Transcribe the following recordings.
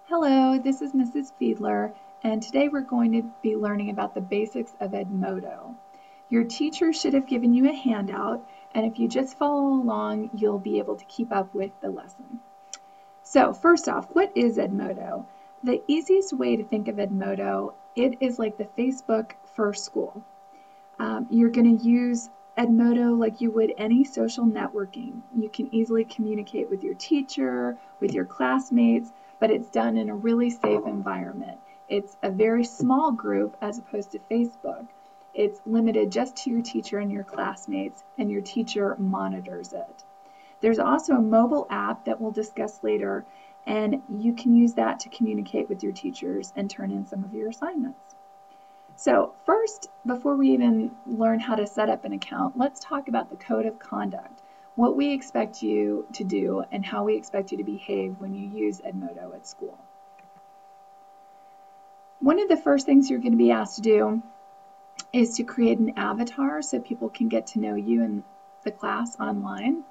Hello, this is Mrs. Fiedler, and today we're going to be learning about the basics of Edmodo. Your teacher should have given you a handout, and if you just follow along, you'll be able to keep up with the lesson. So first off, what is Edmodo? The easiest way to think of Edmodo, it is like the Facebook for school. You're going to use Edmodo like you would any social networking. You can easily communicate with your teacher, with your classmates, but it's done in a really safe environment. It's a very small group as opposed to Facebook. It's limited just to your teacher and your classmates, and your teacher monitors it. There's also a mobile app that we'll discuss later, and you can use that to communicate with your teachers and turn in some of your assignments. So first, before we even learn how to set up an account, let's talk about the code of conduct, what we expect you to do and how we expect you to behave when you use Edmodo at school. One of the first things you're going to be asked to do is to create an avatar so people can get to know you in the class online.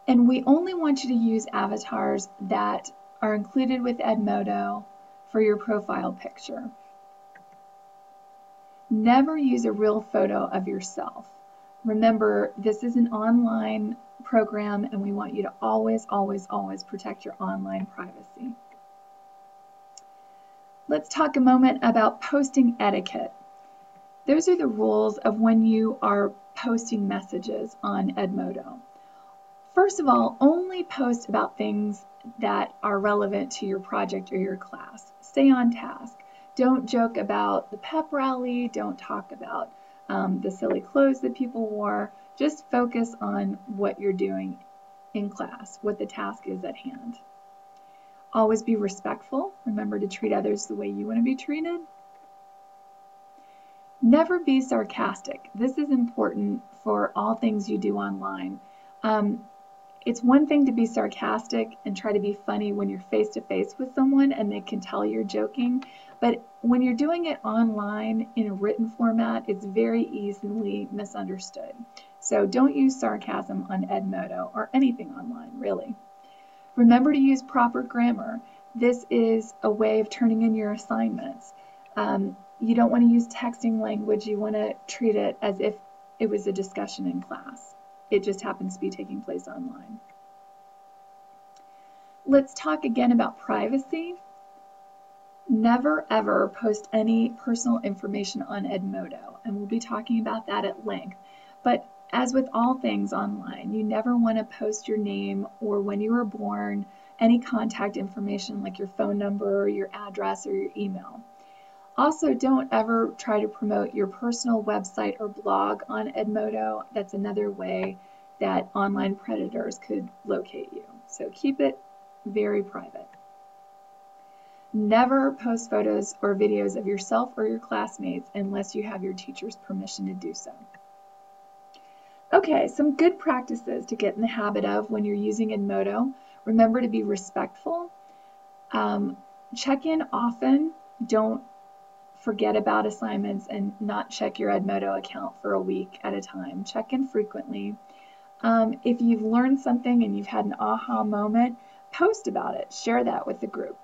And we only want you to use avatars that are included with Edmodo for your profile picture. Never use a real photo of yourself. Remember, this is an online program and we want you to always, always, always protect your online privacy. Let's talk a moment about posting etiquette. Those are the rules of when you are posting messages on Edmodo. First of all, only post about things that are relevant to your project or your class. Stay on task. Don't joke about the pep rally. Don't talk about the silly clothes that people wore. Just focus on what you're doing in class, what the task is at hand. Always be respectful. Remember to treat others the way you want to be treated. Never be sarcastic. This is important for all things you do online. It's one thing to be sarcastic and try to be funny when you're face to face with someone and they can tell you're joking, but when you're doing it online in a written format, it's very easily misunderstood. So don't use sarcasm on Edmodo or anything online, really. Remember to use proper grammar. This is a way of turning in your assignments. You don't want to use texting language. You want to treat it as if it was a discussion in class. It just happens to be taking place online. Let's talk again about privacy. Never ever post any personal information on Edmodo, and we'll be talking about that at length. But as with all things online, you never want to post your name or when you were born, any contact information like your phone number, your address, or your email. Also, don't ever try to promote your personal website or blog on Edmodo. That's another way that online predators could locate you. So keep it very private. Never post photos or videos of yourself or your classmates unless you have your teacher's permission to do so. Okay, some good practices to get in the habit of when you're using Edmodo. Remember to be respectful. Check in often. Don't forget about assignments and not check your Edmodo account for a week at a time. Check in frequently. If you've learned something and you've had an aha moment, post about it. Share that with the group.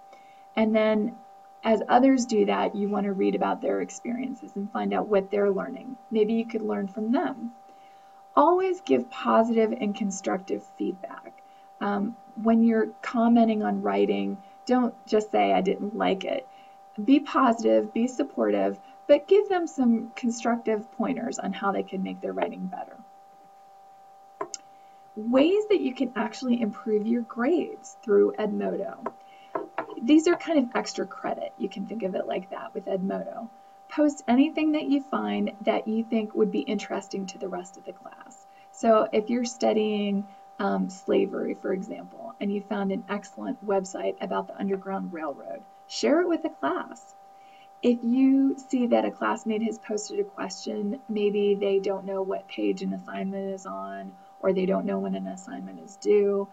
And then as others do that, you want to read about their experiences and find out what they're learning. Maybe you could learn from them. Always give positive and constructive feedback. When you're commenting on writing, don't just say, I didn't like it. Be positive, be supportive, but give them some constructive pointers on how they can make their writing better. Ways that you can actually improve your grades through Edmodo. These are kind of extra credit. You can think of it like that with Edmodo. Post anything that you find that you think would be interesting to the rest of the class. So if you're studying slavery, for example, and you found an excellent website about the Underground Railroad, share it with the class. If you see that a classmate has posted a question, maybe they don't know what page an assignment is on, or they don't know when an assignment is due,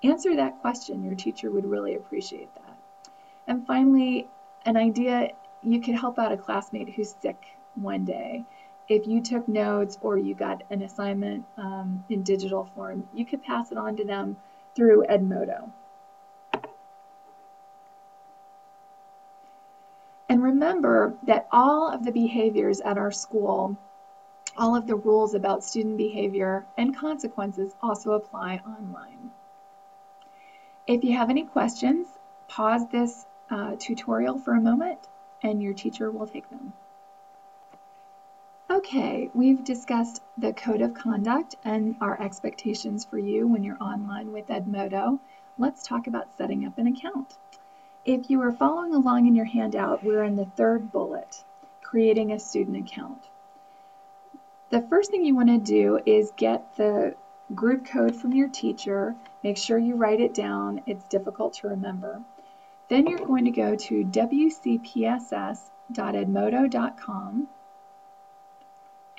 answer that question. Your teacher would really appreciate that. And finally, an idea, you could help out a classmate who's sick one day. If you took notes or you got an assignment in digital form, you could pass it on to them through Edmodo. And remember that all of the behaviors at our school, all of the rules about student behavior and consequences also apply online. If you have any questions, pause this tutorial for a moment and your teacher will take them. Okay, we've discussed the code of conduct and our expectations for you when you're online with Edmodo. Let's talk about setting up an account. If you are following along in your handout, we're in the third bullet, creating a student account. The first thing you want to do is get the group code from your teacher. Make sure you write it down. It's difficult to remember. Then you're going to go to wcpss.edmodo.com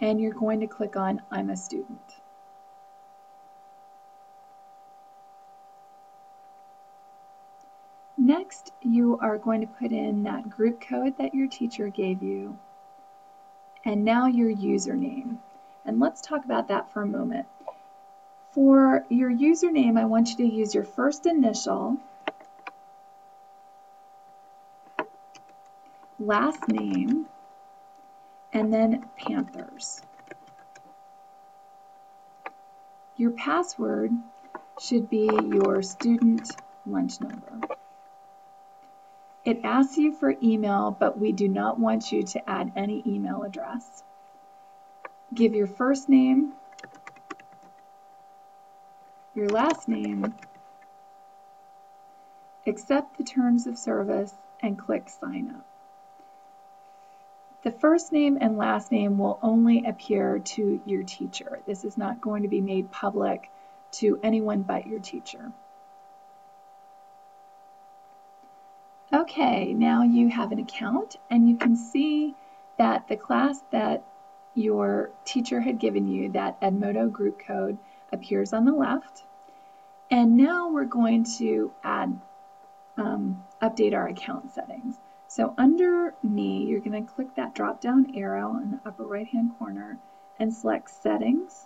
and you're going to click on I'm a student. Next, you are going to put in that group code that your teacher gave you, and now your username. And let's talk about that for a moment. For your username, I want you to use your first initial, last name, and then Panthers. Your password should be your student lunch number. It asks you for email, but we do not want you to add any email address. Give your first name, your last name, accept the terms of service, and click sign up. The first name and last name will only appear to your teacher. This is not going to be made public to anyone but your teacher. Okay, now you have an account and you can see that the class that your teacher had given you, that Edmodo group code, appears on the left. And now we're going to update our account settings. So under Me, you're going to click that drop-down arrow in the upper right-hand corner and select Settings.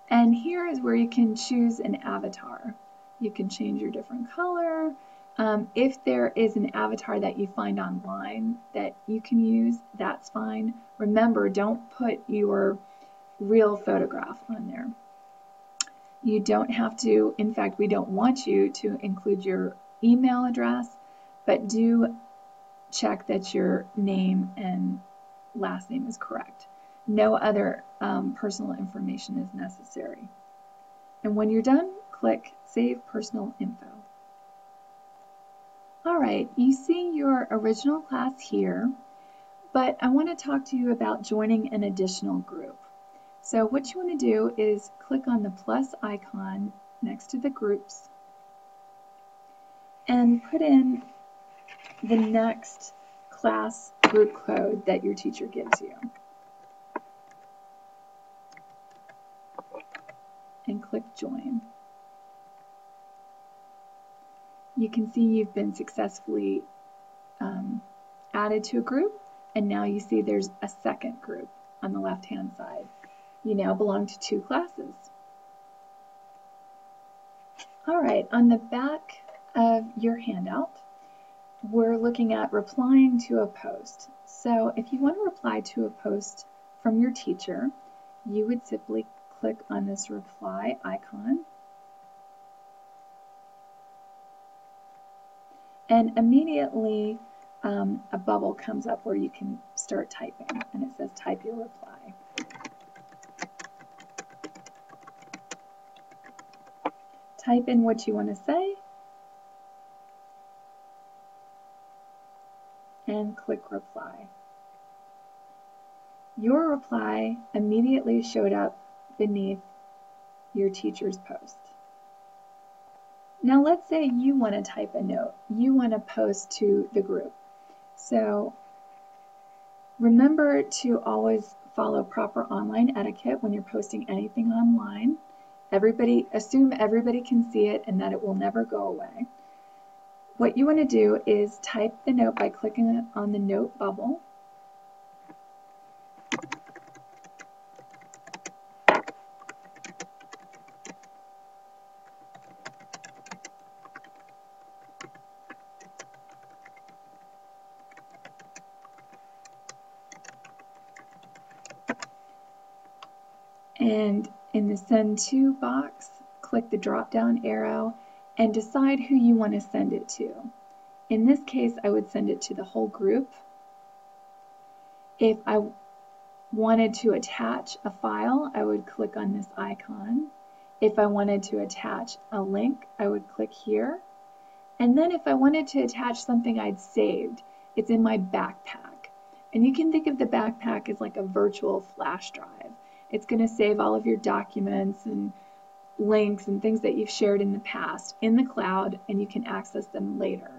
And here is where you can choose an avatar. You can change your different color. If there is an avatar that you find online that you can use, that's fine. Remember, don't put your real photograph on there. You don't have to, in fact, we don't want you to include your email address, but do check that your name and last name is correct. No other personal information is necessary. And when you're done, click Save Personal Info. All right, you see your original class here, but I want to talk to you about joining an additional group. So what you want to do is click on the plus icon next to the groups and put in the next class group code that your teacher gives you. And click Join. You can see you've been successfully added to a group, and now you see there's a second group on the left-hand side. You now belong to 2 classes. All right, on the back of your handout, we're looking at replying to a post. So if you want to reply to a post from your teacher, you would simply click on this reply icon. And immediately a bubble comes up where you can start typing, and it says type your reply. Type in what you want to say and click reply. Your reply immediately showed up beneath your teacher's post. Now let's say you want to type a note. You want to post to the group. So remember to always follow proper online etiquette when you're posting anything online. Assume everybody can see it and that it will never go away. What you want to do is type the note by clicking on the note bubble. And in the Send To box, click the drop-down arrow and decide who you want to send it to. In this case, I would send it to the whole group. If I wanted to attach a file, I would click on this icon. If I wanted to attach a link, I would click here. And then if I wanted to attach something I'd saved, it's in my backpack. And you can think of the backpack as like a virtual flash drive. It's going to save all of your documents and links and things that you've shared in the past in the cloud, and you can access them later.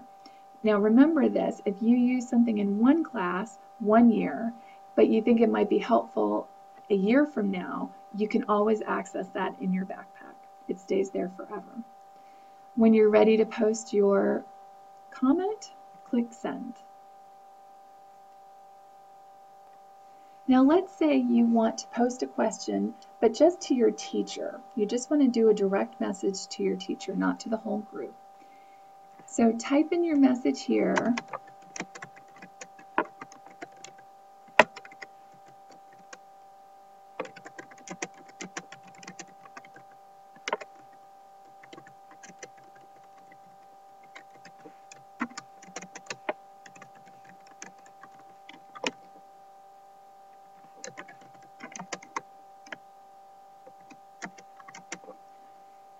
Now remember this, if you use something in one class, 1 year, but you think it might be helpful a year from now, you can always access that in your backpack. It stays there forever. When you're ready to post your comment, click Send. Now let's say you want to post a question, but just to your teacher. You just want to do a direct message to your teacher, not to the whole group. So type in your message here.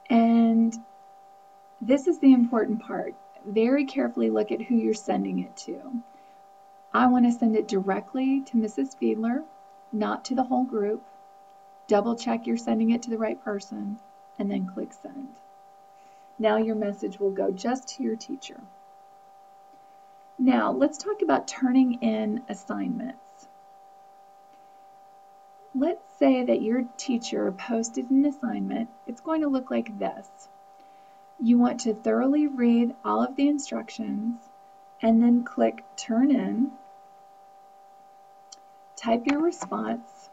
And this is the important part. Very carefully look at who you're sending it to. I want to send it directly to Mrs. Fiedler, not to the whole group. Double check you're sending it to the right person, and then click Send. Now your message will go just to your teacher. Now let's talk about turning in assignments. Let's say that your teacher posted an assignment. It's going to look like this. You want to thoroughly read all of the instructions and then click Turn In. Type your response.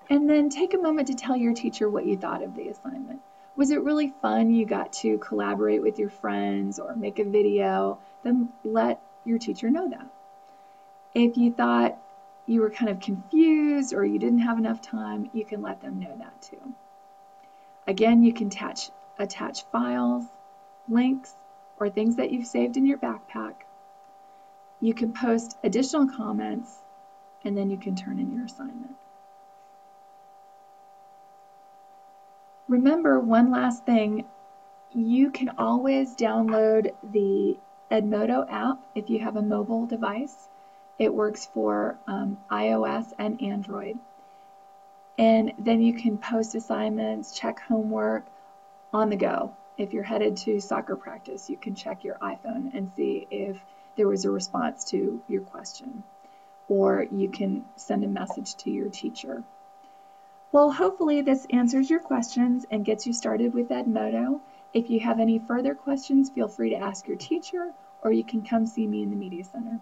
And then take a moment to tell your teacher what you thought of the assignment. Was it really fun? You got to collaborate with your friends or make a video? Then let your teacher know that. If you thought you were kind of confused or you didn't have enough time, you can let them know that too. Again, you can attach files, links, or things that you've saved in your backpack. You can post additional comments, and then you can turn in your assignment. Remember, one last thing, you can always download the Edmodo app if you have a mobile device. It works for iOS and Android. And then you can post assignments, check homework on the go. If you're headed to soccer practice, you can check your iPhone and see if there was a response to your question. Or you can send a message to your teacher. Well, hopefully this answers your questions and gets you started with Edmodo. If you have any further questions, feel free to ask your teacher, or you can come see me in the Media Center.